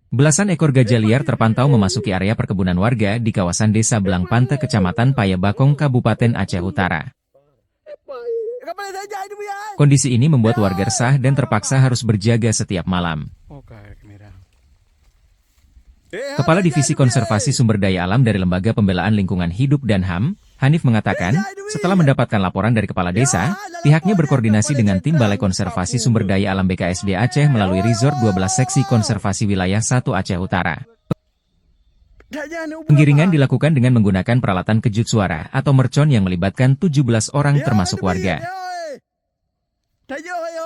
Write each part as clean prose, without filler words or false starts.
Belasan ekor gajah liar terpantau memasuki area perkebunan warga di kawasan Desa Belangpante, Kecamatan Payabakong, Kabupaten Aceh Utara. Kondisi ini membuat warga resah dan terpaksa harus berjaga setiap malam. Kepala Divisi Konservasi Sumber Daya Alam dari Lembaga Pembelaan Lingkungan Hidup dan HAM, Hanif mengatakan, setelah mendapatkan laporan dari kepala desa, pihaknya berkoordinasi dengan tim Balai Konservasi Sumber Daya Alam BKSD Aceh melalui Resort 12 Seksi Konservasi Wilayah 1 Aceh Utara. Penggiringan dilakukan dengan menggunakan peralatan kejut suara atau mercon yang melibatkan 17 orang termasuk warga.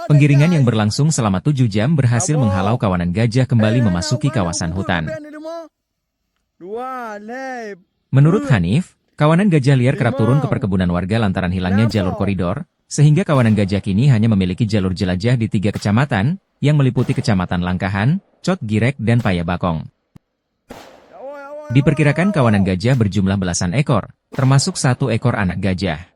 Penggiringan yang berlangsung selama 7 jam berhasil menghalau kawanan gajah kembali memasuki kawasan hutan. Menurut Hanif, kawanan gajah liar kerap turun ke perkebunan warga lantaran hilangnya jalur koridor, sehingga kawanan gajah kini hanya memiliki jalur jelajah di 3 kecamatan, yang meliputi Kecamatan Langkahan, Cot Girek, dan Payabakong. Diperkirakan kawanan gajah berjumlah belasan ekor, termasuk 1 ekor anak gajah.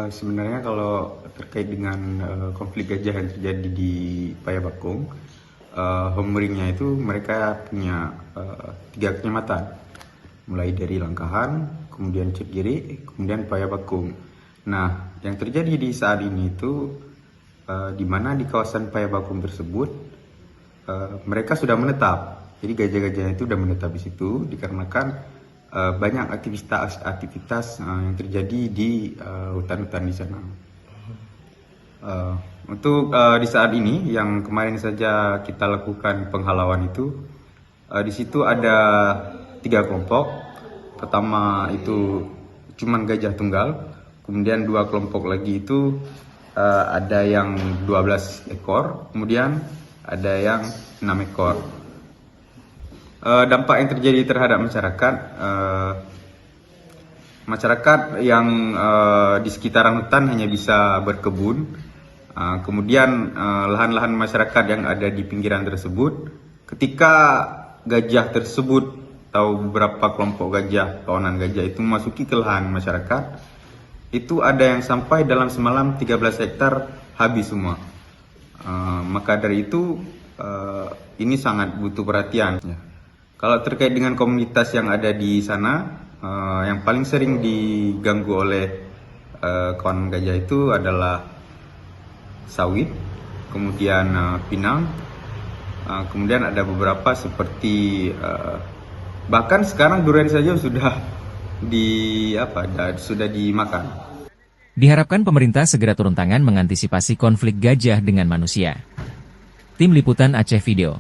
Sebenarnya kalau terkait dengan konflik gajah yang terjadi di Payabakong, homeringnya itu mereka punya 3 kecamatan, mulai dari Langkahan, kemudian Cetgiri, kemudian Payabakong. Nah, yang terjadi di saat ini itu di mana di kawasan Payabakong tersebut mereka sudah menetap. Jadi gajah-gajah itu sudah menetap di situ dikarenakan banyak aktivitas yang terjadi di hutan-hutan di sana. Untuk di saat ini yang kemarin saja kita lakukan penghalauan itu, di situ ada 3 kelompok. Pertama itu cuman gajah tunggal, kemudian 2 kelompok lagi itu ada yang 12 ekor, kemudian ada yang 6 ekor. Dampak yang terjadi terhadap masyarakat yang di sekitaran hutan hanya bisa berkebun. Kemudian lahan-lahan masyarakat yang ada di pinggiran tersebut, ketika gajah tersebut atau beberapa kelompok gajah, kawanan gajah itu memasuki ke lahan masyarakat, itu ada yang sampai dalam semalam 13 hektar habis semua. Maka dari itu ini sangat butuh perhatian. Kalau terkait dengan komunitas yang ada di sana, yang paling sering diganggu oleh kawanan gajah itu adalah sawit, kemudian pinang, kemudian ada beberapa seperti bahkan sekarang durian saja sudah dimakan. Diharapkan pemerintah segera turun tangan mengantisipasi konflik gajah dengan manusia. Tim Liputan Aceh Video.